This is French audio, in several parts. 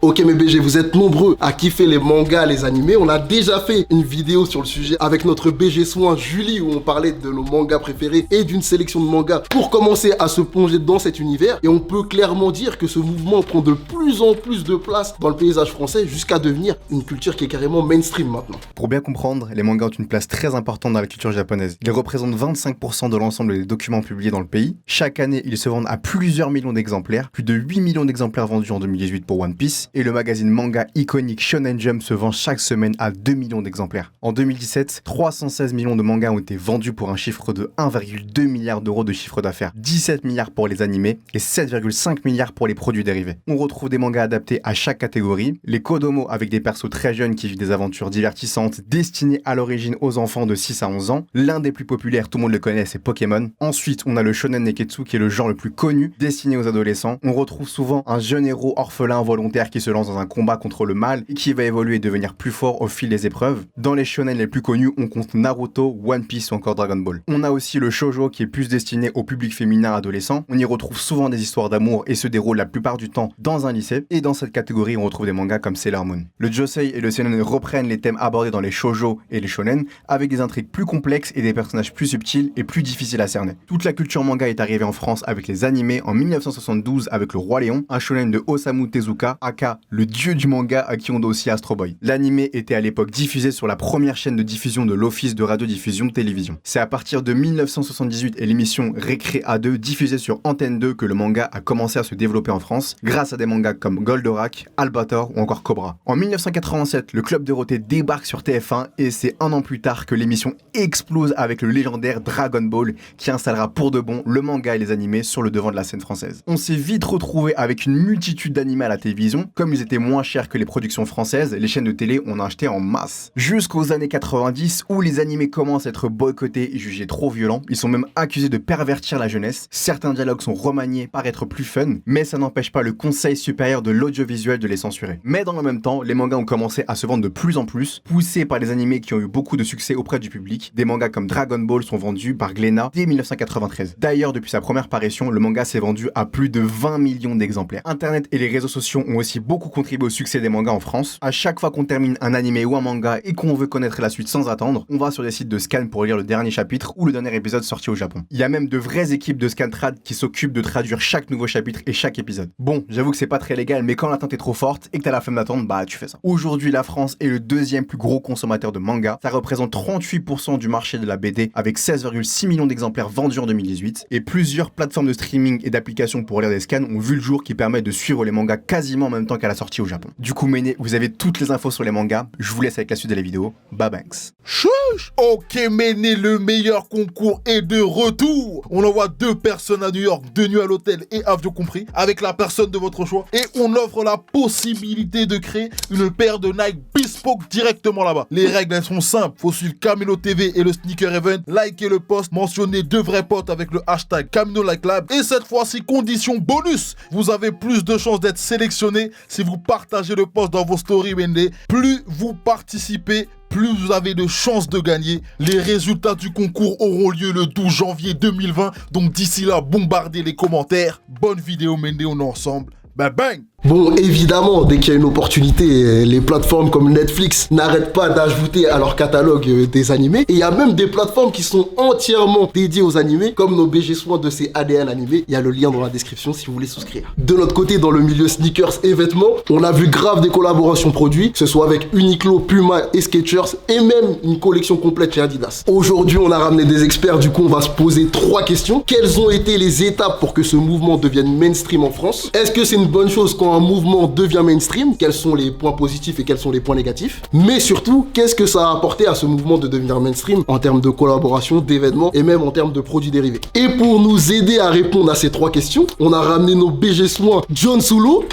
Ok mes BG, vous êtes nombreux à kiffer les mangas, les animés. On a déjà fait une vidéo sur le sujet avec notre BG Soin Julie où on parlait de nos mangas préférés et d'une sélection de mangas pour commencer à se plonger dans cet univers. Et on peut clairement dire que ce mouvement prend de plus en plus de place dans le paysage français jusqu'à devenir une culture qui est carrément mainstream maintenant. Pour bien comprendre, les mangas ont une place très importante dans la culture japonaise. Ils représentent 25% de l'ensemble des documents publiés dans le pays. Chaque année, ils se vendent à plusieurs millions d'exemplaires, plus de 8 millions d'exemplaires vendus en 2018 pour One Piece, et le magazine manga iconique Shonen Jump se vend chaque semaine à 2 millions d'exemplaires. En 2017, 316 millions de mangas ont été vendus pour un chiffre de 1,2 milliard d'euros de chiffre d'affaires, 17 milliards pour les animés et 7,5 milliards pour les produits dérivés. On retrouve des mangas adaptés à chaque catégorie, les Kodomo avec des persos très jeunes qui vivent des aventures divertissantes destinées à l'origine aux enfants de 6 à 11 ans. L'un des plus populaires, tout le monde le connaît, c'est Pokémon. Ensuite, on a le Shonen Neketsu qui est le genre le plus connu, destiné aux adolescents. On retrouve souvent un jeune héros orphelin volontaire qui se lance dans un combat contre le mal et qui va évoluer et devenir plus fort au fil des épreuves. Dans les shonen les plus connus, on compte Naruto, One Piece ou encore Dragon Ball. On a aussi le shoujo qui est plus destiné au public féminin adolescent. On y retrouve souvent des histoires d'amour et se déroule la plupart du temps dans un lycée. Et dans cette catégorie, on retrouve des mangas comme Sailor Moon. Le josei et le seinen reprennent les thèmes abordés dans les shoujo et les shonen avec des intrigues plus complexes et des personnages plus subtils et plus difficiles à cerner. Toute la culture manga est arrivée en France avec les animés en 1972 avec Le Roi Lion, un shonen de Osamu Tezuka, aka le dieu du manga à qui on doit aussi Astro Boy. L'animé était à l'époque diffusé sur la première chaîne de diffusion de l'Office de radiodiffusion de télévision. C'est à partir de 1978 et l'émission Récré A2 diffusée sur Antenne 2 que le manga a commencé à se développer en France grâce à des mangas comme Goldorak, Albator ou encore Cobra. En 1987, le Club Dorothée débarque sur TF1 et c'est un an plus tard que l'émission explose avec le légendaire Dragon Ball qui installera pour de bon le manga et les animés sur le devant de la scène française. On s'est vite retrouvé avec une multitude d'animés à la télévision. Comme ils étaient moins chers que les productions françaises, les chaînes de télé ont acheté en masse. Jusqu'aux années 90 où les animés commencent à être boycottés et jugés trop violents, ils sont même accusés de pervertir la jeunesse. Certains dialogues sont remaniés par être plus fun, mais ça n'empêche pas le Conseil supérieur de l'audiovisuel de les censurer. Mais dans le même temps, les mangas ont commencé à se vendre de plus en plus, poussés par les animés qui ont eu beaucoup de succès auprès du public. Des mangas comme Dragon Ball sont vendus par Glénat dès 1993. D'ailleurs, depuis sa première parution, le manga s'est vendu à plus de 20 millions d'exemplaires. Internet et les réseaux sociaux ont aussi beaucoup contribué au succès des mangas en France. À chaque fois qu'on termine un animé ou un manga et qu'on veut connaître la suite sans attendre, on va sur des sites de scan pour lire le dernier chapitre ou le dernier épisode sorti au Japon. Il y a même de vraies équipes de scantrad qui s'occupent de traduire chaque nouveau chapitre et chaque épisode. Bon, j'avoue que c'est pas très légal, mais quand l'attente est trop forte et que t'as la flemme d'attendre, bah tu fais ça. Aujourd'hui, la France est le deuxième plus gros consommateur de manga. Ça représente 38% du marché de la BD avec 16,6 millions d'exemplaires vendus en 2018 et plusieurs plateformes de streaming et d'applications pour lire des scans ont vu le jour qui permettent de suivre les mangas quasiment en même temps qu'à la sortie au Japon. Du coup, Méné, vous avez toutes les infos sur les mangas. Je vous laisse avec la suite de la vidéo. Bye banks. Chouch! Ok Méné, le meilleur concours est de retour. On envoie 2 personnes à New York, 2 nuits à l'hôtel et avion compris, avec la personne de votre choix. Et on offre la possibilité de créer une paire de Nike Bespoke directement là-bas. Les règles, elles sont simples. Faut suivre Camino TV et le Sneaker Event, liker le post, mentionner 2 vrais potes avec le hashtag Camino Like Lab. Et cette fois-ci, condition bonus, vous avez plus de chances d'être sélectionné si vous partagez le post dans vos stories Méné. Plus vous participez, plus vous avez de chances de gagner. Les résultats du concours auront lieu le 12 janvier 2020. Donc d'ici là, bombardez les commentaires. Bonne vidéo Méné, on est ensemble. Bang bang! Bon, évidemment, dès qu'il y a une opportunité, les plateformes comme Netflix n'arrêtent pas d'ajouter à leur catalogue des animés. Et il y a même des plateformes qui sont entièrement dédiées aux animés, comme nos BG Soins de ces ADN animés. Il y a le lien dans la description si vous voulez souscrire. De notre côté, dans le milieu sneakers et vêtements, on a vu grave des collaborations produits, que ce soit avec Uniqlo, Puma et Skechers, et même une collection complète chez Adidas. Aujourd'hui, on a ramené des experts, du coup, on va se poser 3 questions. Quelles ont été les étapes pour que ce mouvement devienne mainstream en France? Est-ce que c'est une bonne chose quand un mouvement devient mainstream? Quels sont les points positifs et quels sont les points négatifs? Mais surtout, qu'est-ce que ça a apporté à ce mouvement de devenir mainstream en termes de collaboration, d'événements et même en termes de produits dérivés? Et pour nous aider à répondre à ces 3 questions, on a ramené nos BG Soins John Sulu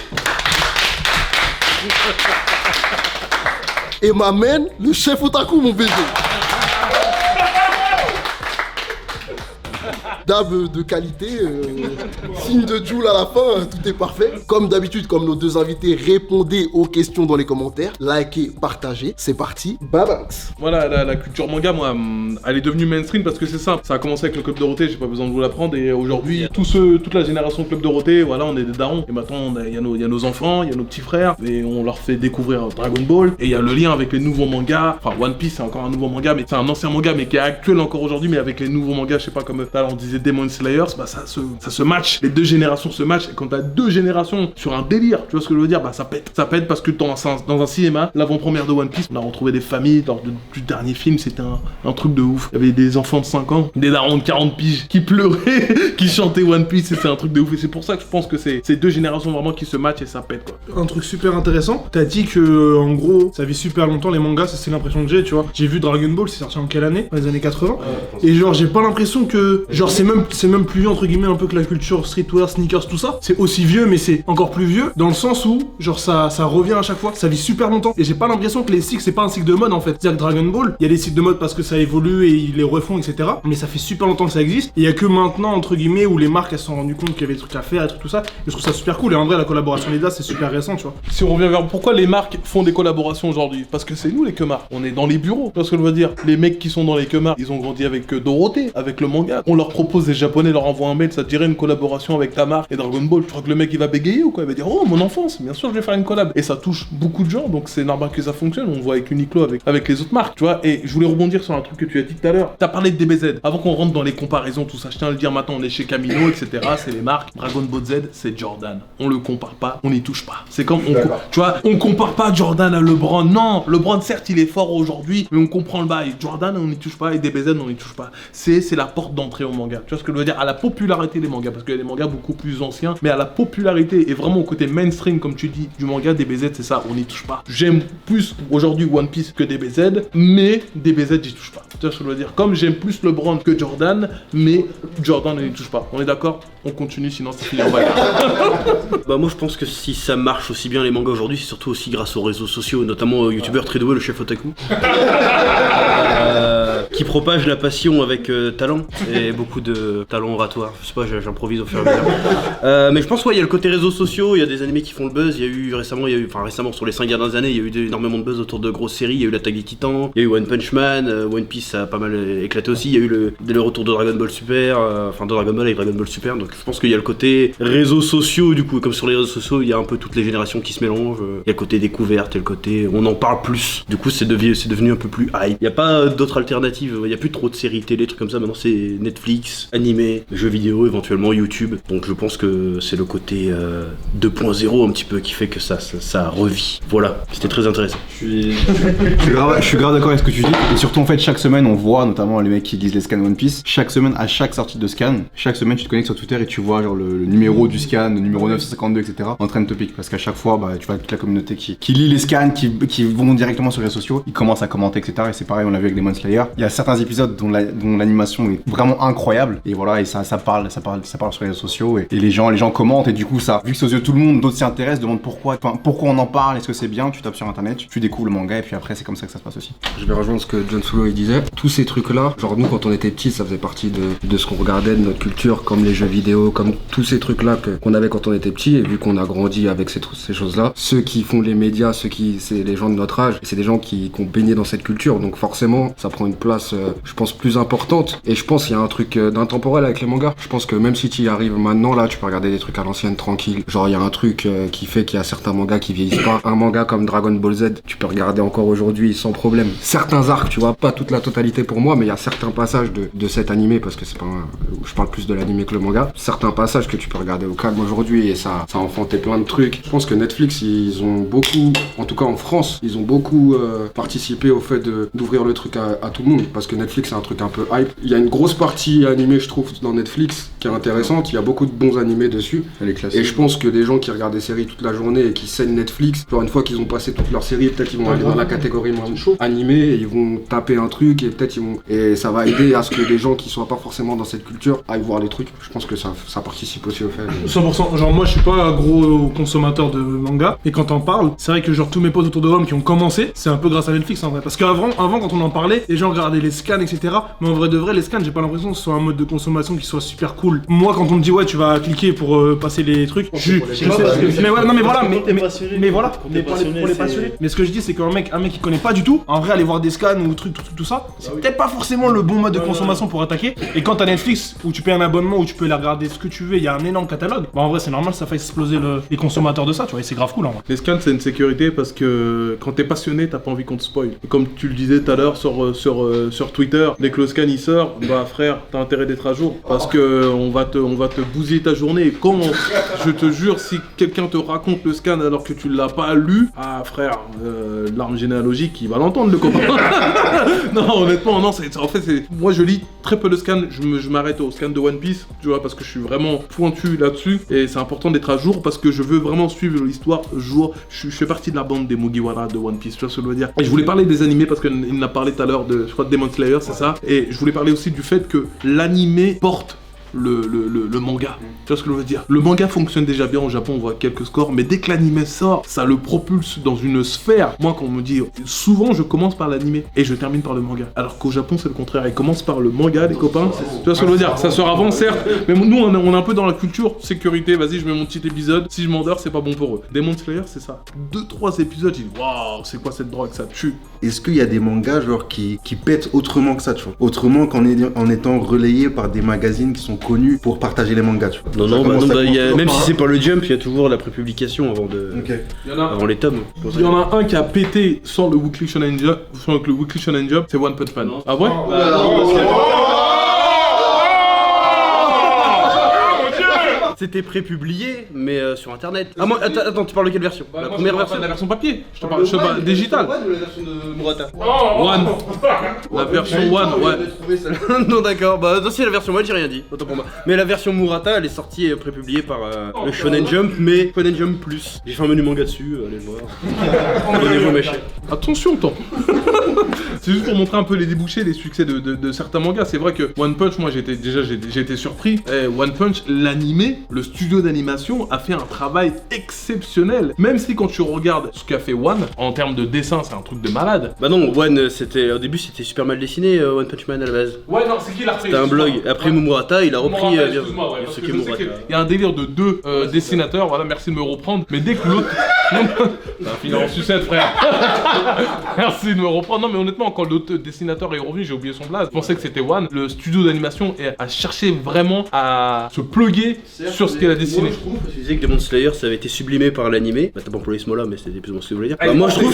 et ma main, le chef otaku, mon BG. dab de qualité, signe de Joule à la fin, tout est parfait. Comme d'habitude, comme nos deux invités, répondez aux questions dans les commentaires, likez, partagez, c'est parti, Babanks. Voilà, la culture manga, moi, elle est devenue mainstream parce que c'est simple. Ça a commencé avec le Club Dorothée, j'ai pas besoin de vous l'apprendre, et aujourd'hui, toute la génération Club Dorothée, voilà, on est des darons, et maintenant, il y a nos enfants, il y a nos petits frères, et on leur fait découvrir Dragon Ball, et il y a le lien avec les nouveaux mangas, enfin One Piece c'est encore un nouveau manga, mais c'est un ancien manga, mais qui est actuel encore aujourd'hui, mais avec les nouveaux mangas, je sais pas, comme là on disait Demon Slayers, bah ça se match, les deux générations se matchent, et quand t'as deux générations sur un délire, tu vois ce que je veux dire, bah ça pète parce que dans un cinéma, l'avant-première de One Piece, on a retrouvé des familles, lors du dernier film, c'était un truc de ouf, il y avait des enfants de 5 ans, des darons de 40 piges, qui pleuraient, qui chantaient One Piece, c'était un truc de ouf, et c'est pour ça que je pense que c'est deux générations vraiment qui se matchent et ça pète quoi. Un truc super intéressant, t'as dit que en gros ça vit super longtemps les mangas, ça c'est l'impression que j'ai, tu vois. J'ai vu Dragon Ball, c'est sorti en quelle année? Dans les années 80. Et genre j'ai pas l'impression que genre c'est même plus vieux entre guillemets un peu que la culture streetwear, sneakers, tout ça. C'est aussi vieux mais c'est encore plus vieux dans le sens où genre ça revient à chaque fois, ça vit super longtemps. Et j'ai pas l'impression que les cycles c'est pas un cycle de mode en fait. C'est-à-dire que Dragon Ball, il y a des cycles de mode parce que ça évolue et ils les refont etc. Mais ça fait super longtemps que ça existe. Et il y a que maintenant entre guillemets où les marques elles se sont rendues compte qu'il y avait des trucs à faire et tout ça. Et je trouve ça super cool. Et en vrai la collaboration Leda c'est super récent tu vois. Si on revient vers pourquoi les marques font des collaborations aujourd'hui, parce que c'est nous les queumards, on est dans les bureaux, tu vois ce que je veux dire. Les mecs qui sont dans les queumards, ils ont grandi avec Dorothée, avec le manga, on leur propose, les japonais leur envoient un mail, ça te dirait une collaboration avec ta marque et Dragon Ball, tu crois que le mec il va bégayer ou quoi, il va dire oh mon enfance, bien sûr je vais faire une collab, et ça touche beaucoup de gens, donc c'est normal que ça fonctionne. On voit avec Uniqlo, avec les autres marques, tu vois. Et je voulais rebondir sur un truc que tu as dit tout à l'heure, t'as parlé de DBZ, avant qu'on rentre dans les comparaisons, tout ça, je tiens à le dire maintenant, on est chez Camino, etc., c'est les marques. Dragon Ball Z, c'est Jordan, on le compare pas, on n'y touche pas, c'est comme, tu vois, on compare pas Jordan à LeBron, non, LeBron certes il est fort aujourd'hui, mais on comprend le bail, Jordan on n'y touche pas, et DBZ on n'y touche pas, c'est la porte d'entrée au manga, tu vois ce que je veux dire, à la popularité des mangas, parce qu'il y a des mangas beaucoup plus anciens, mais à la popularité, et vraiment au côté mainstream, comme tu dis, du manga, DBZ c'est ça, on n'y touche pas. J'aime plus aujourd'hui One Piece que DBZ, mais DBZ j'y touche pas, tu vois ce que je veux dire, comme j'aime plus LeBron que Jordan, mais Jordan on n'y touche pas, on est d'accord? On continue, sinon c'est fini en bagarre. Bah moi je pense que si ça marche aussi bien les mangas aujourd'hui, c'est surtout aussi grâce aux réseaux sociaux, notamment youtubeur très doué, le chef Otaku, qui propage la passion avec talent et beaucoup de talent oratoire. Je sais pas, j'improvise au fur et à mesure. Mais je pense il y a le côté réseaux sociaux, il y a des animés qui font le buzz. Il y a eu récemment sur les 5 dernières années, il y a eu énormément de buzz autour de grosses séries. Il y a eu l'Attaque des Titans, il y a eu One Punch Man, One Piece ça a pas mal éclaté aussi. Il y a eu le retour de Dragon Ball Super, de Dragon Ball avec Dragon Ball Super. Donc je pense qu'il y a le côté réseaux sociaux du coup, et comme sur les réseaux sociaux il y a un peu toutes les générations qui se mélangent. Il y a le côté découverte, il y a le côté on en parle plus. Du coup c'est devenu un peu plus hype. Il n'y a pas d'autres alternatives, il n'y a plus trop de séries télé, trucs comme ça. Maintenant c'est Netflix, animé, jeux vidéo, éventuellement YouTube. Donc je pense que c'est le côté 2.0 un petit peu qui fait que ça revit. Voilà, c'était très intéressant. Je suis grave d'accord avec ce que tu dis. Et surtout en fait chaque semaine on voit notamment les mecs qui lisent les scans One Piece. Chaque semaine à chaque sortie de scan, chaque semaine tu te connectes sur Twitter et tu vois genre le numéro du scan, le numéro 952 etc. en train de te piquer. Parce qu'à chaque fois tu vois toute la communauté qui lit les scans, qui vont directement sur les réseaux sociaux, ils commencent à commenter etc. Et c'est pareil, on l'a vu avec Demon Slayer. Il y a certains épisodes dont l'animation est vraiment incroyable et voilà, et ça parle sur les réseaux sociaux et les gens commentent, et du coup ça, vu que c'est aux yeux de tout le monde, d'autres s'y intéressent, demandent pourquoi on en parle, est-ce que c'est bien, tu tapes sur internet, tu découvres le manga et puis après c'est comme ça que ça se passe aussi. Je vais rejoindre ce que John Sulo il disait, tous ces trucs là, genre nous quand on était petits ça faisait partie de ce qu'on regardait, de notre culture, comme les jeux vidéo, comme tous ces trucs là qu'on avait quand on était petit, et vu qu'on a grandi avec ces choses là, ceux qui font les médias, c'est les gens de notre âge, c'est des gens qui ont baigné dans cette culture, donc forcément ça prend une place je pense plus importante, et je pense qu'il y a un truc d'intemporel avec les mangas. Je pense que même si tu y arrives maintenant là, tu peux regarder des trucs à l'ancienne tranquille, genre il y a un truc qui fait qu'il y a certains mangas qui vieillissent pas. Un manga comme Dragon Ball Z, tu peux regarder encore aujourd'hui sans problème. Certains arcs, tu vois, pas toute la totalité pour moi, mais il y a certains passages de cet animé, parce que c'est pas je parle plus de l'animé que le manga, certains passages que tu peux regarder au calme aujourd'hui et ça a enfanté plein de trucs. Je pense que Netflix, ils ont beaucoup, en tout cas en France, ils ont beaucoup participé au fait d'ouvrir le truc à tout le monde, parce que Netflix c'est un truc un peu hype. Il y a une grosse partie animée je trouve dans Netflix qui est intéressante, il y a beaucoup de bons animés dessus. Et je pense que des gens qui regardent des séries toute la journée et qui saignent Netflix, genre une fois qu'ils ont passé toute leur série, peut-être ils vont aller dans la catégorie animé et ils vont taper un truc et peut-être et ça va aider à ce que des gens qui soient pas forcément dans cette culture aillent voir les trucs. Je pense que ça participe aussi au fait. 100%, genre moi je suis pas un gros consommateur de manga, et quand on parle, c'est vrai que genre tous mes potes autour de moi qui ont commencé, c'est un peu grâce à Netflix en vrai. Parce qu'avant quand on en parlait, les gens regarder les scans, etc. Mais en vrai de vrai, les scans, j'ai pas l'impression que ce soit un mode de consommation qui soit super cool. Moi, quand on me dit ouais, tu vas cliquer pour passer les trucs, je sais. Mais ouais, non mais voilà, mais voilà, pour les passionnés. Mais ce que je dis, c'est qu'un mec qui connaît pas du tout, en vrai, aller voir des scans ou trucs, tout ça, c'est peut-être pas forcément le bon mode de consommation pour attaquer. Et quand t'as Netflix où tu payes un abonnement où tu peux aller regarder ce que tu veux, il y a un énorme catalogue. Bah en vrai, c'est normal, ça fait exploser les consommateurs de ça, tu vois. Et c'est grave cool en vrai. Les scans, c'est une sécurité parce que quand t'es passionné, t'as pas envie qu'on te spoil. Et comme tu le disais tout à l'heure sur Twitter, dès que le scan il sort, bah frère, t'as intérêt d'être à jour parce que on va te bousiller ta journée. Et quand je te jure, si quelqu'un te raconte le scan alors que tu l'as pas lu, ah frère, l'arme généalogique, il va l'entendre le copain. Non, honnêtement, non, moi je lis très peu de scans. Je m'arrête au scan de One Piece, tu vois, parce que je suis vraiment pointu là-dessus et c'est important d'être à jour parce que je veux vraiment suivre l'histoire jour. Je fais partie de la bande des Mugiwara de One Piece, tu vois ce que je veux dire. Et je voulais parler des animés parce qu'il en a parlé tout à l'heure je crois de Demon Slayer, c'est ça. Et je voulais parler aussi du fait que l'animé porte le manga. Tu vois ce que je veux dire? Le manga fonctionne déjà bien au Japon, on voit quelques scores, mais dès que l'animé sort, ça le propulse dans une sphère. Moi, quand on me dit, souvent je commence par l'animé et je termine par le manga. Alors qu'au Japon, c'est le contraire. Ils commencent par le manga, les copains. Tu vois ce que je veux dire? Ça sort avant, certes, mais nous, on est un peu dans la culture sécurité. Vas-y, je mets mon petit épisode. Si je m'endors, c'est pas bon pour eux. Demon Slayer, c'est ça. 2-3 épisodes, j'ai dit, waouh, c'est quoi cette drogue? Ça tue. Est-ce qu'il y a des mangas genre qui pètent autrement que ça, tu vois? Autrement qu'en étant relayés par des magazines qui sont connus pour partager les mangas, tu vois? Même si c'est pas le Jump, il y a toujours la prépublication avant les tomes. Il y en a un qui a pété sans le Weekly Shonen Jump, c'est One Punch Man. Ah ouais? C'était prépublié, mais sur internet. Ah, moi, attends, tu parles de quelle version? La première version? La version papier. Je te parle digital. Ou la version de Murata? One. La version One, ouais. Non, d'accord, bah, si la version One, j'ai rien dit, autant pour moi. Mais la version Murata, elle est sortie prépubliée par le Shonen Jump, mais Shonen Jump Plus. J'ai fait un menu manga dessus, allez le voir. Donnez-vous mes chèques. Attention, tant. C'est juste pour montrer un peu les débouchés, les succès de certains mangas. C'est vrai que One Punch, moi j'ai été surpris. One Punch, l'animé, le studio d'animation a fait un travail exceptionnel. Même si quand tu regardes ce qu'a fait One, en termes de dessin, c'est un truc de malade. Bah non, One, au début c'était super mal dessiné, One Punch Man à la base. Ouais, non, c'est qui l'a refait? C'était un blog. Après Murata, il a repris. Excuse-moi, ouais, parce que je sais qu'il y a un délire de deux dessinateurs, voilà, merci de me reprendre. Mais dès que l'autre. Ça finit en sucette, frère. Merci de me reprendre. Non, mais honnêtement, quand l'autre dessinateur est revenu, j'ai oublié son blaze. Je pensais que c'était One. Le studio d'animation a cherché vraiment à se plugger sur ce qu'elle a dessiné. Moi, je trouve, parce que tu disais que Demon Slayer ça avait été sublimé par l'animé. Bah, t'as pas employé ce mot-là, mais c'était plus ou moins ce que je voulais dire. Bah, moi, je trouve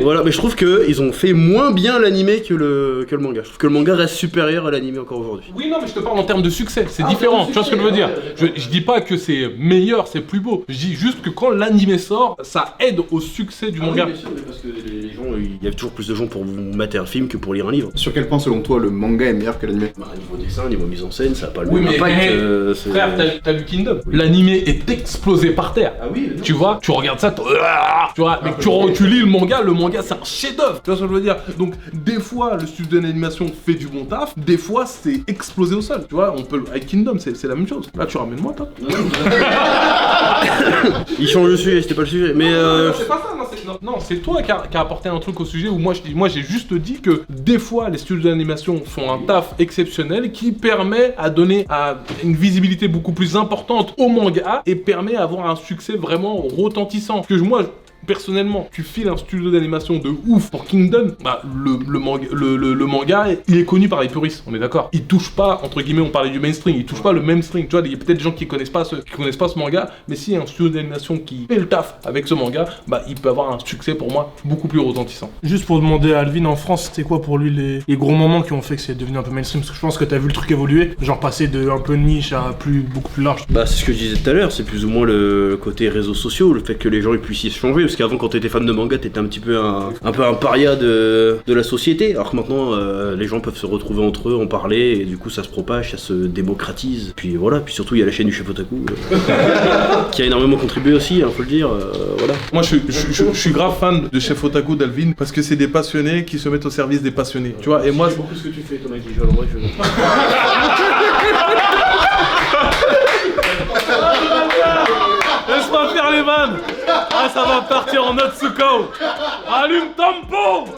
voilà, mais je trouve qu'ils ont fait moins bien l'animé que le manga. Je trouve que le manga reste supérieur à l'animé encore aujourd'hui. Oui, non, mais je te parle en termes de succès. C'est différent. Tu vois ce que je veux dire? Je dis pas que c'est meilleur, c'est plus beau. Je dis juste que quand l'animé sort, ça aide au succès du manga. Oui, bien sûr, parce que les gens, il y a toujours plus de gens pour mater un film que pour lire un livre. Sur quel point, selon toi, le manga est meilleur que l'anime? Bah, niveau dessin, niveau mise en scène, ça a pas le même mais impact. Frère, t'as lu Kingdom? L'animé est explosé par terre. Ah oui, tu vois, tu regardes ça, tu vois, mais tu lis le manga c'est un chef-d'œuvre. Tu vois ce que je veux dire? Donc, des fois, le studio d'animation fait du bon taf, des fois, c'est explosé au sol. Tu vois, avec Kingdom, c'est la même chose. Là, tu ramènes moi, toi. Il change le sujet, c'était pas le sujet. Mais c'est pas ça, non, c'est toi qui a apporté un truc au sujet où moi j'ai juste dit que des fois les studios d'animation font un taf exceptionnel qui permet à donner une visibilité beaucoup plus importante au manga et permet d'avoir un succès vraiment retentissant. Parce que moi, personnellement, tu files un studio d'animation de ouf pour Kingdom, bah le manga, il est connu par les puristes, on est d'accord. Il touche pas, entre guillemets, on parlait du mainstream, il touche pas le mainstream, tu vois, il y a peut-être des gens qui connaissent pas ce manga, mais s'il y a un studio d'animation qui fait le taf avec ce manga, bah il peut avoir un succès pour moi beaucoup plus retentissant. Juste pour demander à Alvin, en France, c'est quoi pour lui les gros moments qui ont fait que c'est devenu un peu mainstream? Parce que je pense que t'as vu le truc évoluer, genre passer de un peu niche à beaucoup plus large. Bah c'est ce que je disais tout à l'heure, c'est plus ou moins le côté réseaux sociaux, le fait que les gens ils puissent échanger, parce qu'avant quand t'étais fan de manga, t'étais un petit peu un paria de la société, alors que maintenant les gens peuvent se retrouver entre eux, en parler, et du coup ça se propage, ça se démocratise. Puis voilà, puis surtout il y a la chaîne du Chef Otaku qui a énormément contribué aussi, faut le dire, voilà. Moi je suis grave fan de Chef Otaku d'Alvin parce que c'est des passionnés qui se mettent au service des passionnés, tu vois, et moi... C'est beaucoup ce que tu fais, Thomas Guijol, en vrai, Laisse-moi faire les vannes. Ah, ça va partir en Natsukao. Allume Tampo.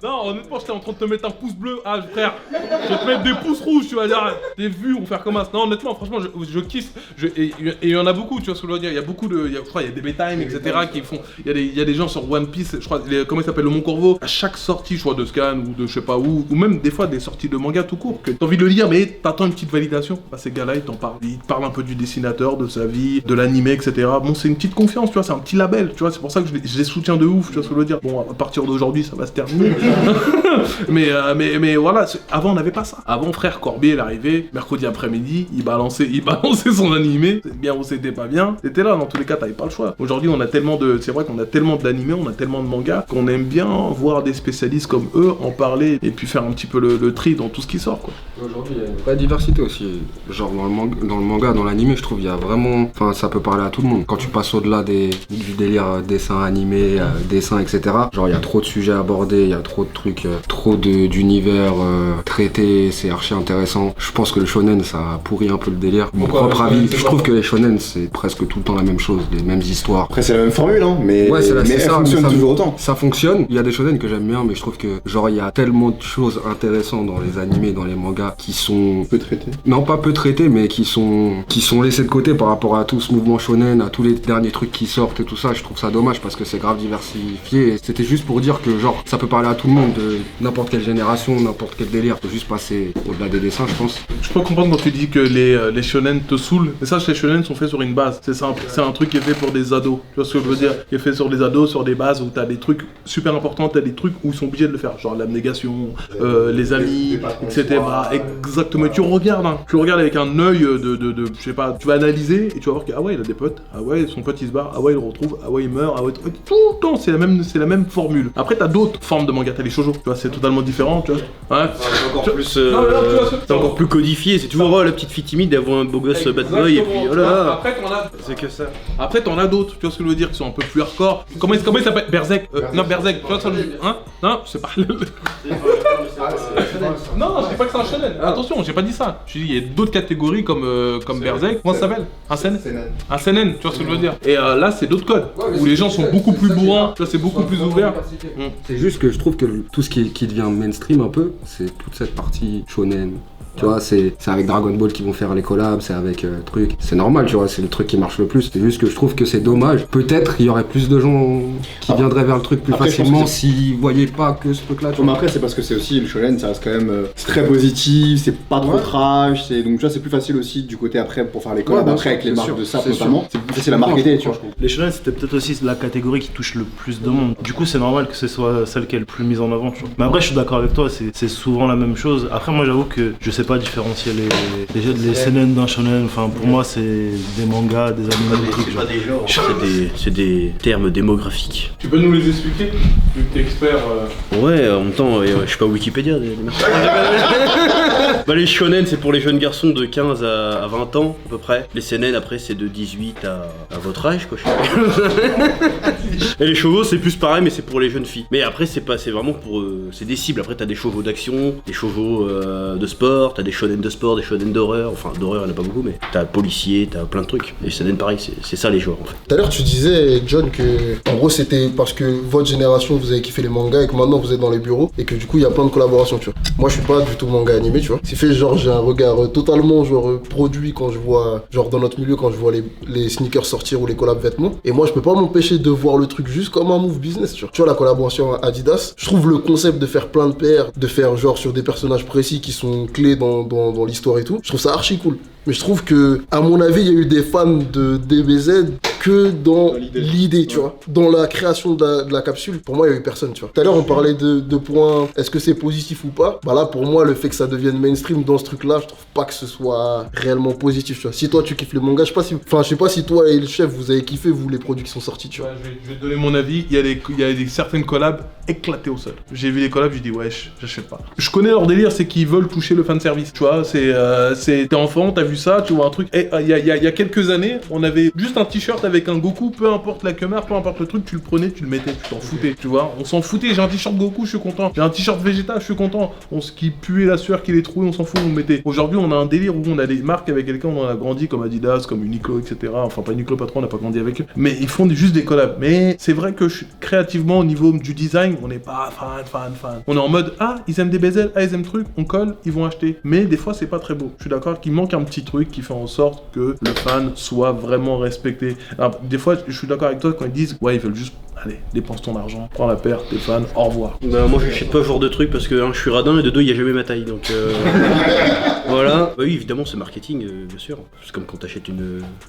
Non, honnêtement, j'étais en train de te mettre un pouce bleu. Ah, frère, je vais te mettre des pouces rouges, tu vas dire. T'es vu, on va faire comme ça. Non, honnêtement, franchement, je kiffe. Et il y en a beaucoup, tu vois ce que je veux dire. Il y a beaucoup de. Je crois, il y a des B-Time, etc. qui font. Il y a des gens sur One Piece, je crois, comment il s'appelle, le Mont Corvo. À chaque sortie, je crois, de scan ou de je sais pas où, ou même des fois des sorties de manga tout court, que t'as envie de le lire, mais t'attends une petite validation. Bah, ces gars-là, ils t'en parlent. Ils te parlent un peu du dessinateur, de sa vie, de l'animé, etc. Bon, c'est une petite confiance, tu vois, c'est un petit label, tu vois. C'est pour ça que je les soutiens de ouf, tu vois ce que je veux dire. Bon, à partir d'aujourd'hui, ça va se terminer. mais voilà, avant on n'avait pas ça. Avant, frère Corbier, il arrivait, mercredi après-midi, il balançait son animé, c'est bien ou c'était pas bien, c'était là, dans tous les cas, t'avais pas le choix. Aujourd'hui, c'est vrai qu'on a tellement d'animés, on a tellement de mangas, qu'on aime bien voir des spécialistes comme eux en parler, et puis faire un petit peu le tri dans tout ce qui sort, quoi. Aujourd'hui, il y a une vraie diversité aussi. Genre, dans le manga, dans l'animé, je trouve, il y a vraiment, enfin, ça peut parler à tout le monde. Quand tu passes au-delà du délire dessin animé, dessin, etc., genre, il y a trop de sujets abordés, il y a trop de trucs, trop d'univers traités, c'est archi intéressant. Je pense que le shonen, ça a pourri un peu le délire. Mon propre avis, je trouve que les shonen, c'est presque tout le temps la même chose, les mêmes histoires. Après, c'est la même formule, hein, mais elle fonctionne toujours autant. Ça fonctionne. Il y a des shonen que j'aime bien, mais je trouve que, genre, il y a tellement de choses intéressantes dans les animés, dans les mangas, qui sont peu traités. Non, pas peu traités, mais qui sont laissés de côté par rapport à tout ce mouvement shonen, à tous les derniers trucs qui sortent et tout ça. Je trouve ça dommage parce que c'est grave diversifié. Et c'était juste pour dire que, genre, ça peut parler à tout le monde, de n'importe quelle génération, n'importe quel délire. Faut juste passer au-delà des dessins, je pense. Je peux comprendre quand tu dis que les shonen te saoulent. Mais ça, les shonen sont faits sur une base. C'est simple. C'est un truc qui est fait pour des ados. Tu vois ce que je veux dire? Qui est fait sur des ados, sur des bases où t'as des trucs super importants, t'as des trucs où ils sont obligés de le faire. Genre l'abnégation, les amis, etc. Exactement. Tu regardes avec un œil de je sais pas, tu vas analyser et tu vas voir que ah ouais, il a des potes, ah ouais, son pote il se barre, ah ouais, il le retrouve, ah ouais, il meurt, ah ouais, tout le temps, c'est la même formule. Après, t'as d'autres formes de manga, t'as les shoujo, tu vois, c'est totalement différent, tu vois. Ouais. C'est encore plus codifié, c'est toujours la petite fille timide d'avoir un beau gosse bad boy et puis oh là là. Après, c'est que ça. Après, t'en as d'autres, tu vois ce que je veux dire, qui sont un peu plus hardcore. Comment il s'appelle? Berserk. Non, Berserk, tu vois ça, hein? Non, c'est pas. Non, je dis pas que c'est un shonen. Attention, j'ai pas dit ça. Je dis il y a d'autres catégories comme Berserk. Comment ça s'appelle? Un seinen. Un seinen, tu vois ce que je veux dire. Et là, c'est d'autres codes où les gens sont beaucoup plus bourrins. Tu vois, c'est beaucoup plus ouvert. C'est juste que je trouve que tout ce qui devient mainstream un peu, c'est toute cette partie shonen. Tu vois, c'est avec Dragon Ball qu'ils vont faire les collabs, c'est avec truc. C'est normal, tu vois, c'est le truc qui marche le plus. C'est juste que je trouve que c'est dommage. Peut-être il y aurait plus de gens qui viendraient vers le truc plus facilement s'ils voyaient pas que ce truc-là. Mais après, c'est parce que c'est aussi le shonen, ça reste quand même c'est très positif, c'est pas trop trash. Donc tu vois, c'est plus facile aussi du côté après pour faire les collabs après avec les marques de sap notamment. C'est plus facile à marketer, tu vois. Les shonen, c'était peut-être aussi la catégorie qui touche le plus de monde. Du coup, c'est normal que ce soit celle qui est le plus mise en avant, tu vois. Mais après, je suis d'accord avec toi, c'est souvent la même chose. Après, moi, j'avoue que je sais pas différencier les seinen d'un shonen. Enfin, pour moi, c'est des mangas, des animés, des trucs. C'est pas des genres, c'est des termes démographiques. Tu peux nous les expliquer, vu que t'es expert Ouais, en même temps, je suis pas Wikipédia. Bah, les shonen, c'est pour les jeunes garçons de 15 à 20 ans, à peu près. Les seinen, après, c'est de 18 à votre âge, quoi. Et les chevaux, c'est plus pareil, mais c'est pour les jeunes filles. Mais après, c'est vraiment pour. C'est des cibles. Après, t'as des chevaux d'action, des chevaux de sport, t'as des shonen de sport, des shonen d'horreur. Enfin, d'horreur, il n'y en a pas beaucoup, mais t'as policier, t'as plein de trucs. Et shonen, pareil, c'est ça les genres, en fait. Tout à l'heure, tu disais, John, que en gros, c'était parce que votre génération, vous avez kiffé les mangas et que maintenant, vous êtes dans les bureaux et que du coup, il y a plein de collaborations, tu vois. Moi, je suis pas du tout manga animé, tu vois. C'est fait, genre, j'ai un regard totalement, genre, produit quand je vois, genre, dans notre milieu, quand je vois les sneakers sortir ou les collabs vêtements. Et moi, je peux pas m'empêcher de voir le truc juste comme un move business, tu vois. Tu vois, la collaboration Adidas, je trouve le concept de faire plein de paires, de faire, genre, sur des personnages précis qui sont clés dans l'histoire et tout, je trouve ça archi cool. Mais je trouve que, à mon avis, il y a eu des fans de DBZ que dans l'idée, tu vois. Dans la création de la capsule, pour moi, il y a eu personne, tu vois. Tout à l'heure, on parlait de points, est-ce que c'est positif ou pas? Bah là, pour moi, le fait que ça devienne mainstream dans ce truc-là, je trouve pas que ce soit réellement positif, tu vois. Si toi, tu kiffes les mangas, je sais pas si toi et le chef, vous avez kiffé, vous, les produits qui sont sortis, tu vois. Ouais, je vais te donner mon avis. Il y a certaines collabs éclatées au sol. J'ai vu les collabs, j'ai dit, wesh, j'achète pas. Je connais leur délire, c'est qu'ils veulent toucher le fanservice, tu vois. T'es enfant, t'as vu ça, tu vois un truc. Et il y a quelques années, on avait juste un t-shirt avec avec un Goku, peu importe la Kemar, peu importe le truc, tu le prenais, tu le mettais, tu t'en foutais, tu vois. On s'en foutait, j'ai un t-shirt Goku, je suis content. J'ai un t-shirt Vegeta, je suis content. Qui puait la sueur, qui les trouait, on s'en fout, on le mettait. Aujourd'hui, on a un délire où on a des marques avec lesquelles on a grandi, comme Adidas, comme Uniqlo, etc. Enfin, pas Uniqlo, pas trop, on n'a pas grandi avec eux. Mais ils font juste des collabs. Mais c'est vrai que créativement, au niveau du design, on n'est pas fan. On est en mode, ah, ils aiment des bezels, ah, ils aiment truc, on colle, ils vont acheter. Mais des fois, c'est pas très beau. Je suis d'accord qu'il manque un petit truc qui fait en sorte que le fan soit vraiment respecté. Alors, des fois, je suis d'accord avec toi quand ils disent, ouais, ils veulent juste, allez, dépense ton argent, prends la paire, t'es fan, au revoir. Bah, moi, j'achète pas ce genre de truc parce que je suis radin et de deux, il y a jamais ma taille. Donc, voilà. Bah oui, évidemment, c'est marketing, bien sûr. C'est comme quand t'achètes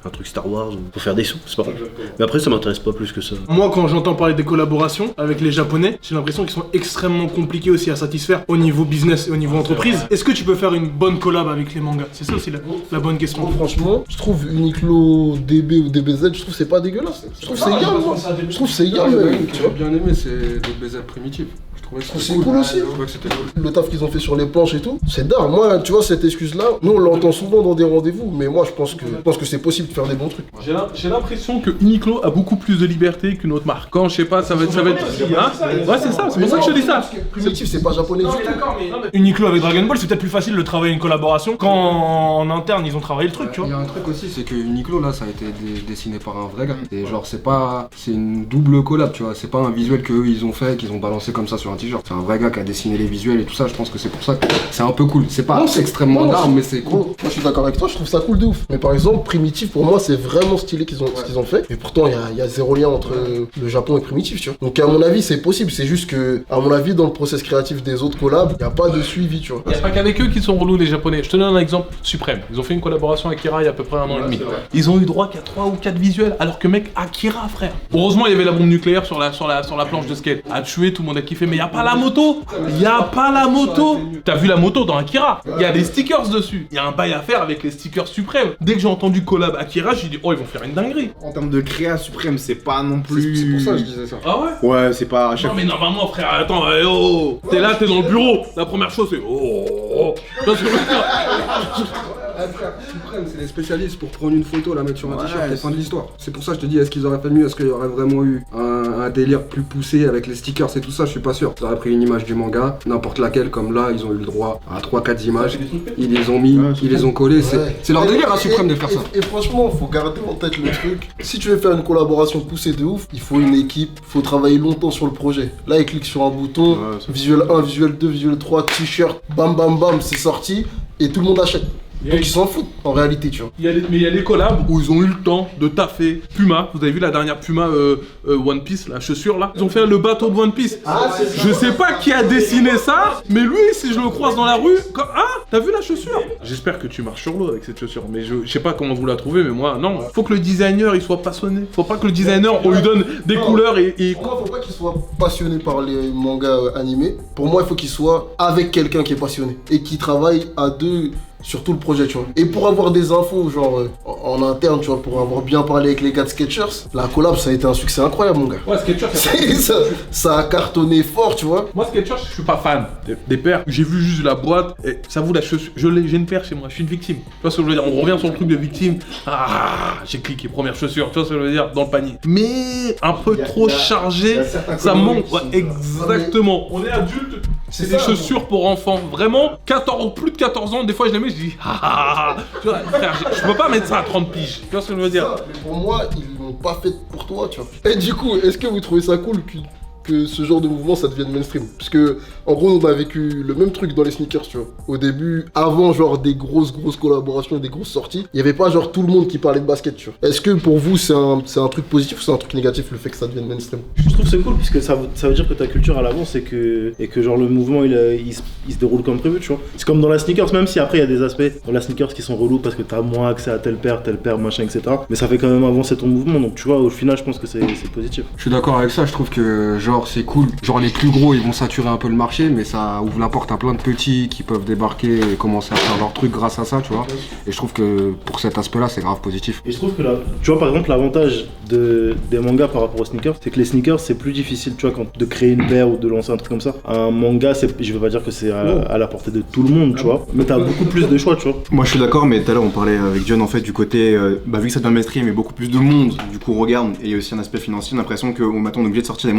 un truc Star Wars pour faire des sous, c'est pas grave. Mais après, ça m'intéresse pas plus que ça. Moi, quand j'entends parler des collaborations avec les Japonais, j'ai l'impression qu'ils sont extrêmement compliqués aussi à satisfaire au niveau business et au niveau entreprise. Est-ce que tu peux faire une bonne collab avec les mangas? C'est ça aussi la bonne question. Franchement, je trouve Uniqlo, DB ou DBZ, je trouve c'est pas dégueulasse. Je trouve c'est bien, moi. Je trouve c'est bien, tu vois. Bien aimé, c'est DBZ primitif. C'est cool aussi. Le taf qu'ils ont fait sur les planches et tout, c'est d'art. Moi, tu vois, cette excuse-là, nous on l'entend souvent dans des rendez-vous, mais moi je pense que c'est possible de faire des bons trucs. J'ai l'impression que Uniqlo a beaucoup plus de liberté qu'une autre marque. Quand je sais pas, ça va être. Hein, ouais, c'est ça, c'est pour ça que je te dis ça. Primitif, c'est pas japonais du tout. Uniqlo avec Dragon Ball, c'est peut-être plus facile de travailler une collaboration quand en interne ils ont travaillé le truc, tu vois. Il y a un truc aussi, c'est que Uniqlo là, ça a été dessiné par un vrai gars. Et genre, c'est une double collab, tu vois. C'est pas un visuel qu'eux ils ont fait, qu'ils ont balancé comme ça sur un t-shirt. C'est un vrai gars qui a dessiné les visuels et tout ça. Je pense que c'est pour ça que c'est un peu cool. C'est pas extrêmement d'art, mais c'est cool. Moi je suis d'accord avec toi, je trouve ça cool de ouf. Mais par exemple, Primitif, pour moi, c'est vraiment stylé ce qu'ils ont fait. Et pourtant, il y a zéro lien entre le Japon et Primitif, tu vois. Donc à mon avis, c'est possible. C'est juste que, à mon avis, dans le process créatif des autres collabs, il n'y a pas de suivi, tu vois. Il n'y a pas qu'avec eux qui sont relous, les Japonais. Je te donne un exemple suprême. Ils ont fait une collaboration avec Akira il y a à peu près 1 an et demi. Ils ont eu droit qu'à 3 ou 4 visuels, alors que mec, Akira, frère. Heureusement, il y avait la bombe nucléaire sur la planche de skate. A tué, tout le monde a kiffé, mais il n'y a pas la moto. T'as vu la moto dans Akira? Il y a des stickers dessus. Il y a un bail à faire avec les stickers suprêmes. Dès que j'ai entendu collab Akira, j'ai dit, oh, ils vont faire une dinguerie. En termes de créa suprême, c'est pas non plus. C'est pour ça que je disais ça. Ah ouais? Ouais, c'est pas à chaque Non, mais normalement, frère, attends, oh. T'es là, t'es dans le bureau. La première chose, c'est oh. Tu vois ce que je veux dire? Suprême, c'est les spécialistes pour prendre une photo, la mettre sur un t-shirt et fin de l'histoire. C'est pour ça que je te dis, est-ce qu'ils auraient fait mieux? Est-ce qu'il y aurait vraiment eu un délire plus poussé avec les stickers et tout ça? Je suis pas sûr. Ils auraient pris une image du manga, n'importe laquelle, comme là, ils ont eu le droit à 3-4 images. Ils les ont mis, ils les ont collés. C'est leur délire à Suprême de faire ça. Et franchement, faut garder en tête le truc. Si tu veux faire une collaboration poussée de ouf, il faut une équipe, faut travailler longtemps sur le projet. Là, ils cliquent sur un bouton, visuel 1, visuel 2, visuel 3, t-shirt, bam bam bam, c'est sorti et tout le monde achète. Donc ils s'en foutent en réalité, tu vois. Mais il y a des collabs où ils ont eu le temps de taffer. Puma, vous avez vu la dernière Puma One Piece, la chaussure là? Ils ont fait le bateau de One Piece. Je sais pas qui a dessiné ça, mais lui, si je le croise dans la rue, t'as vu la chaussure? J'espère que tu marches sur l'eau avec cette chaussure, mais je sais pas comment vous la trouvez, mais moi, non. Faut que le designer il soit passionné. Faut pas que le designer on lui donne des couleurs et. Pour moi, faut pas qu'il soit passionné par les mangas animés. Pour moi, il faut qu'il soit avec quelqu'un qui est passionné et qui travaille à deux sur tout le projet, tu vois. Et pour avoir des infos, genre en interne, tu vois, pour avoir bien parlé avec les gars de Skechers, la collab, ça a été un succès incroyable, mon gars. Ouais, Skechers, ça a cartonné fort, tu vois. Moi, Skechers, je suis pas fan des paires. J'ai vu juste la boîte et ça vaut la chaussure. J'ai une paire chez moi, je suis une victime. Tu vois ce que je veux dire? On revient sur le truc de victime. J'ai cliqué, première chaussure, tu vois ce que je veux dire? Dans le panier. Mais un peu trop chargé, ça manque. Ouais, exactement. On est adulte. C'est des chaussures pour enfants. Vraiment, plus de 14 ans, des fois je les mets, je dis tu vois, frère, je peux pas mettre ça à 30 piges. Tu vois ce que je veux dire? Mais pour moi, ils l'ont pas fait pour toi, tu vois. Et du coup, est-ce que vous trouvez ça cool que ce genre de mouvement ça devienne mainstream? Parce que en gros on a vécu le même truc dans les sneakers, tu vois. Au début, avant genre des grosses collaborations, des grosses sorties, il y avait pas genre tout le monde qui parlait de basket, tu vois. Est-ce que pour vous c'est un truc positif ou c'est un truc négatif le fait que ça devienne mainstream? Je trouve que c'est cool puisque ça veut dire que ta culture à l'avance et que genre le mouvement il se déroule comme prévu, tu vois. C'est comme dans la sneakers, même si après il y a des aspects dans la sneakers qui sont relous parce que t'as moins accès à telle paire, machin, etc. Mais ça fait quand même avancer ton mouvement, donc tu vois, au final je pense que c'est positif. Je suis d'accord avec ça, je trouve que genre genre c'est cool. Genre les plus gros ils vont saturer un peu le marché, mais ça ouvre la porte à plein de petits qui peuvent débarquer et commencer à faire leur truc grâce à ça, tu vois. Et je trouve que pour cet aspect-là, c'est grave positif. Et je trouve que là, tu vois par exemple l'avantage des mangas par rapport aux sneakers, c'est que les sneakers c'est plus difficile, tu vois, de créer une paire ou de lancer un truc comme ça. Un manga, je veux pas dire que c'est à la portée de tout le monde, tu vois, mais t'as beaucoup plus de choix, tu vois. Moi je suis d'accord, mais tout à l'heure on parlait avec John en fait du côté, vu que ça devient mainstream et beaucoup plus de monde, du coup on regarde, et il y a aussi un aspect financier, on a l'impression que maintenant on est obligé de sortir des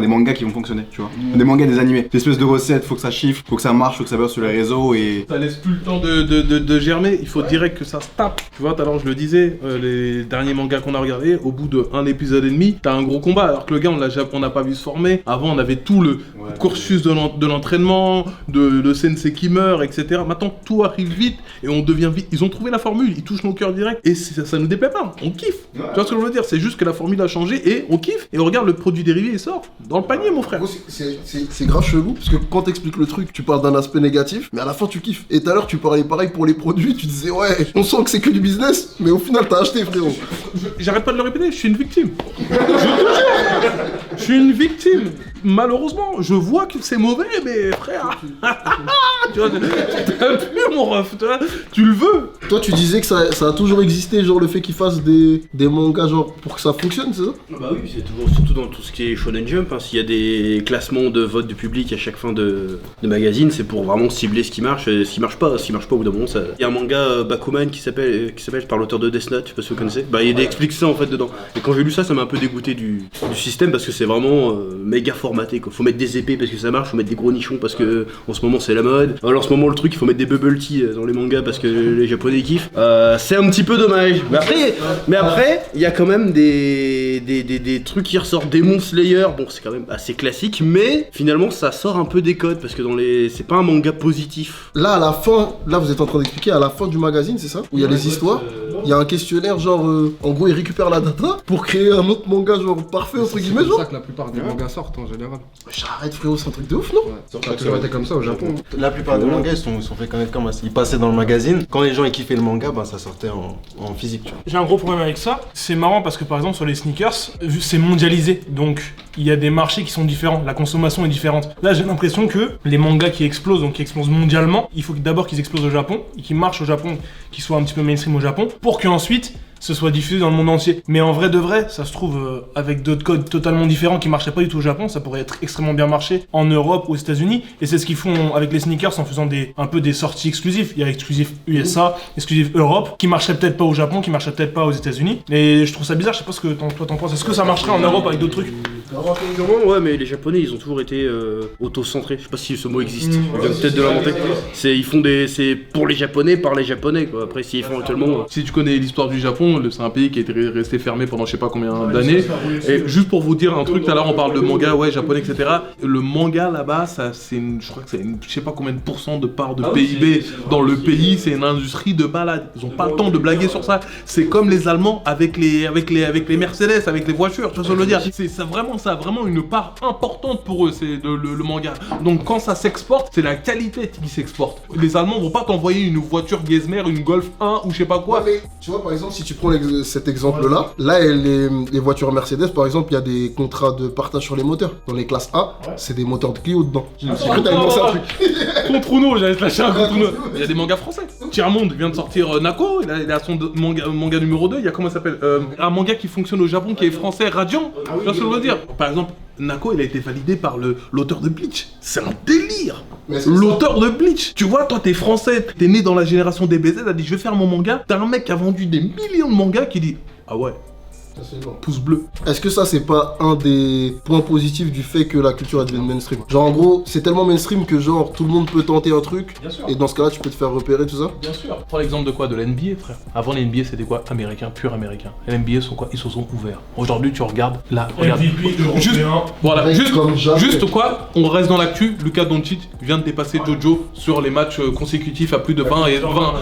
mangas qui vont fonctionner, tu vois. Des mangas, des animés, des espèces de recettes, faut que ça chiffre, faut que ça marche, faut que ça buzz sur les réseaux et... Ça laisse plus le temps de germer, il faut direct que ça se tape. Tu vois, tout à l'heure je le disais, les derniers mangas qu'on a regardés, au bout d'un épisode et demi, t'as un gros combat, alors que le gars on n'a pas vu se former. Avant on avait tout le cursus de l'entraînement, de sensei qui meurt, etc. Maintenant tout arrive vite et on devient vite. Ils ont trouvé la formule, ils touchent nos cœurs direct et ça nous déplaît pas, on kiffe. Tu vois ce que je veux dire, c'est juste que la formule a changé et on kiffe et on regarde le produit dérivé et sort dans le panier, mon frère. C'est grave chelou parce que quand t'expliques le truc, tu parles d'un aspect négatif, mais à la fin tu kiffes. Et tout à l'heure tu parlais pareil pour les produits, tu disais ouais, on sent que c'est que du business, mais au final t'as acheté, frérot. J'arrête pas de le répéter, je suis une victime. Je te jure, je suis une victime. Malheureusement, je vois que c'est mauvais, mais frère, tu vois, t'as plus mon ref, tu le veux. Toi tu disais que ça a toujours existé, genre le fait qu'ils fassent des mangas genre pour que ça fonctionne, c'est ça? Bah oui, c'est toujours, surtout dans tout ce qui est Shonen Jump, hein. S'il y a des classements de vote du public à chaque fin de magazine, c'est pour vraiment cibler ce qui marche, et ce qui marche pas au bout d'un moment, ça... Il y a un manga Bakuman qui s'appelle par l'auteur de Death Note, je sais pas si vous connaissez, bah il explique ça en fait dedans. Et quand j'ai lu ça m'a un peu dégoûté du système parce que c'est vraiment méga formaté quoi. Faut mettre des épées parce que ça marche, faut mettre des gros nichons parce que en ce moment c'est la mode. Alors en ce moment le truc il faut mettre des bubble tea dans les mangas parce que les japonais kiffent. C'est un petit peu dommage. Mais après il y a quand même des trucs qui ressortent. Demon Slayer, bon c'est quand même assez classique, mais finalement ça sort un peu des codes parce que c'est pas un manga positif. Là à la fin, là vous êtes en train d'expliquer à la fin du magazine, c'est ça? Où il y a les histoires, il y a un questionnaire genre en gros ils récupèrent la data pour créer un autre manga genre parfait entre guillemets genre. C'est ça que la plupart des mangas sortent en général. J'arrête frérot, c'est un truc de ouf non? Ça a toujours été comme ça au Japon. La plupart des mangas ils sont faits connaître comme ça. Ils passaient dans le magazine, quand les gens ils kiffaient le manga, bah ça sortait en physique, tu vois. J'ai un gros problème avec ça, c'est marrant parce que par exemple sur les sneakers, c'est mondialisé, donc il y a des marchés qui sont différents, la consommation est différente. Là j'ai l'impression que les mangas qui explosent, donc qui explosent mondialement, il faut d'abord qu'ils explosent au Japon, et qu'ils marchent au Japon, qu'ils soient un petit peu mainstream au Japon, pour qu'ensuite ce soit diffusé dans le monde entier. Mais en vrai de vrai, ça se trouve avec d'autres codes totalement différents qui marchaient pas du tout au Japon, ça pourrait être extrêmement bien marché en Europe ou aux États-Unis. Et c'est ce qu'ils font avec les sneakers en faisant un peu des sorties exclusives. Il y a exclusif USA, exclusif Europe, qui marcherait peut-être pas au Japon, qui marcherait peut-être pas aux États-unis. Et je trouve ça bizarre, je sais pas ce que toi t'en penses. Est-ce que ça marcherait en Europe avec d'autres trucs? Ouais, mais les Japonais ils ont toujours été auto-centrés. Je sais pas si ce mot existe, ils viennent peut-être de l'inventer. C'est pour les Japonais, par les Japonais quoi. Après s'ils font actuellement. Si tu connais l'histoire du Japon, c'est un pays qui a été resté fermé pendant je sais pas combien d'années. Et juste pour vous dire un truc, tout à l'heure on parle de manga, ouais, japonais, etc. Le manga là-bas, je crois que c'est je sais pas combien de pourcents de part de PIB dans le pays, c'est une industrie de malade. Ils ont pas le temps de blaguer sur ça. C'est comme les Allemands avec les Mercedes, avec les voitures, tu vois ce que je veux dire. Ça a vraiment une part importante pour eux, c'est le manga. Donc quand ça s'exporte, c'est la qualité qui s'exporte. Les Allemands vont pas t'envoyer une voiture Getzner, une Golf 1 ou je sais pas quoi. Ouais, mais tu vois par exemple si tu prends cet exemple-là, les voitures Mercedes, par exemple, il y a des contrats de partage sur les moteurs. Dans les classes A, c'est des moteurs de Clio dedans. J'ai cru que t'avais pensé un truc. Contre Uno, j'allais te lâcher un contre Uno. Il y a des mangas français. Tiers-Monde vient de sortir Nako, il a son manga numéro 2, il y a comment ça s'appelle un manga qui fonctionne au Japon, qui est français, Radiant. Tu vois ce que je veux dire? Par exemple, Nako, il a été validé par l'auteur de Bleach. C'est un délire. L'auteur de Bleach. Tu vois, toi, t'es français, t'es né dans la génération des BZ, t'as dit, je vais faire mon manga. T'as un mec qui a vendu des millions de mangas qui dit, ah ouais. Pouce bleu. Est-ce que ça c'est pas un des points positifs du fait que la culture elle devienne mainstream? Genre en gros c'est tellement mainstream que genre tout le monde peut tenter un truc et dans ce cas là tu peux te faire repérer tout ça? Bien sûr. Prends l'exemple de quoi? De l'NBA frère. Avant l'NBA c'était quoi? Américain, pur américain. L'NBA sont quoi? Ils se sont ouverts. Aujourd'hui tu regardes là, regarde. Juste quoi? On reste dans l'actu. Luka Doncic vient de dépasser Jojo sur les matchs consécutifs à plus de 20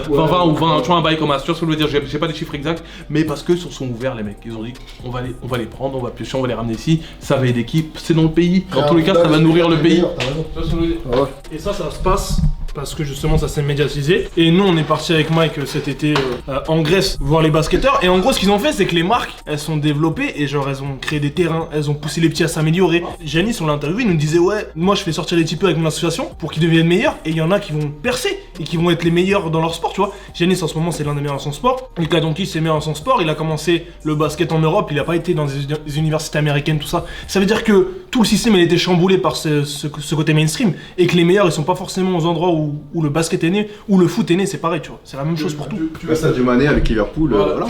ou 20. Tu vois un bail comme ça. Tu vois ce que je veux dire? J'ai pas les chiffres exacts, mais parce que se sont ouverts les mecs. Ils ont dit on va les prendre, on va piocher, on va les ramener ici, ça va aider l'équipe, c'est dans le pays, dans tous les cas ça va nourrir le pays. Et ça se passe parce que justement ça s'est médiatisé. Et nous on est parti avec Mike cet été en Grèce voir les basketteurs. Et en gros ce qu'ils ont fait c'est que les marques elles sont développées et genre elles ont créé des terrains, elles ont poussé les petits à s'améliorer. Giannis on l'a interviewé, il nous disait ouais moi je fais sortir les petits peu avec mon association pour qu'ils deviennent meilleurs et il y en a qui vont percer et qui vont être les meilleurs dans leur sport tu vois. Giannis en ce moment c'est l'un des meilleurs dans son sport. Luka Doncic c'est meilleur dans son sport, il a commencé le basket en Europe, il a pas été dans des universités américaines tout ça. Ça veut dire que tout le système il a été chamboulé par ce côté mainstream et que les meilleurs ils sont pas forcément aux endroits où le basket est né, où le foot est né, c'est pareil tu vois. C'est la même chose pour tout. Tu vois ça du Mané avec Liverpool. Voilà.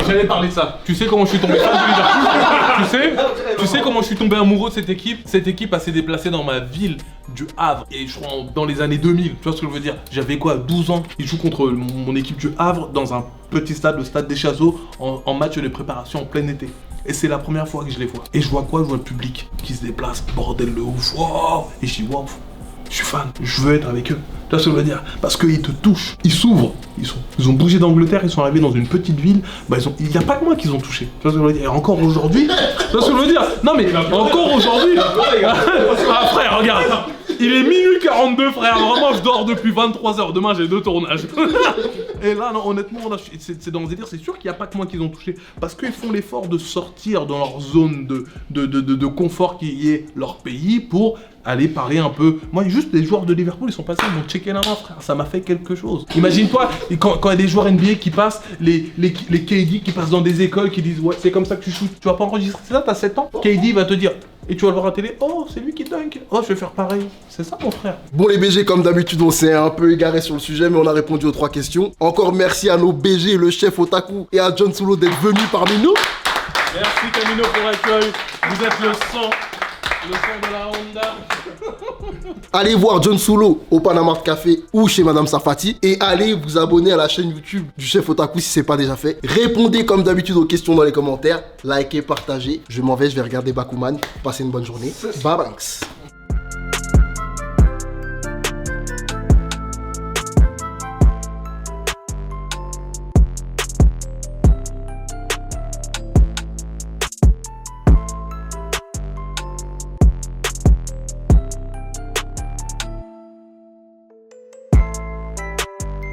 J'allais parler de ça. Tu sais comment je suis tombé fan de Liverpool? Tu sais comment je suis tombé amoureux de cette équipe? Cette équipe s'est déplacée dans ma ville du Havre et je crois dans les années 2000. Tu vois ce que je veux dire? J'avais quoi, 12 ans? Ils jouent contre mon équipe du Havre dans un petit stade, le stade des Chazaux, en match de préparation en plein été. Et c'est la première fois que je les vois. Et je vois quoi? Je vois le public qui se déplace, bordel de ouf. Wow. Et je dis wow, je suis fan, je veux être avec eux. Tu vois ce que je veux dire? Parce qu'ils te touchent, ils s'ouvrent. Ils ont bougé d'Angleterre, ils sont arrivés dans une petite ville. Bah il n'y a pas que moi qu'ils ont touché. Tu vois ce que je veux dire? Et encore aujourd'hui, tu vois ce que je veux dire? Non mais encore aujourd'hui. Ah frère, regarde. Il est minuit 42 frère, vraiment je dors depuis 23h, demain j'ai 2 tournages. Et là non, honnêtement, c'est dans le délire, c'est sûr qu'il n'y a pas que moi qu'ils ont touché. Parce qu'ils font l'effort de sortir dans leur zone de confort qui est leur pays pour aller parler un peu. Moi juste les joueurs de Liverpool ils sont passés, ils m'ont checké la main frère, ça m'a fait quelque chose. Imagine-toi quand il y a des joueurs NBA qui passent, les KD qui passent dans des écoles qui disent ouais c'est comme ça que tu shootes, tu vas pas enregistrer ça, t'as 7 ans, KD va te dire et tu vas le voir à la télé, oh c'est lui qui dunk, oh je vais faire pareil, c'est ça mon frère. Bon les BG comme d'habitude on s'est un peu égaré sur le sujet mais on a répondu aux 3 questions. Encore merci à nos BG, le chef Otaku et à John Soulo d'être venus parmi nous. Merci Camino pour l'accueil, vous êtes le sang de la Honda. Allez voir John Soulo au Panama Café ou chez Madame Safati et allez vous abonner à la chaîne YouTube du chef Otaku si c'est pas déjà fait. Répondez comme d'habitude aux questions dans les commentaires, likez, partagez. Je m'en vais, je vais regarder Bakuman. Passez une bonne journée. Bye banks.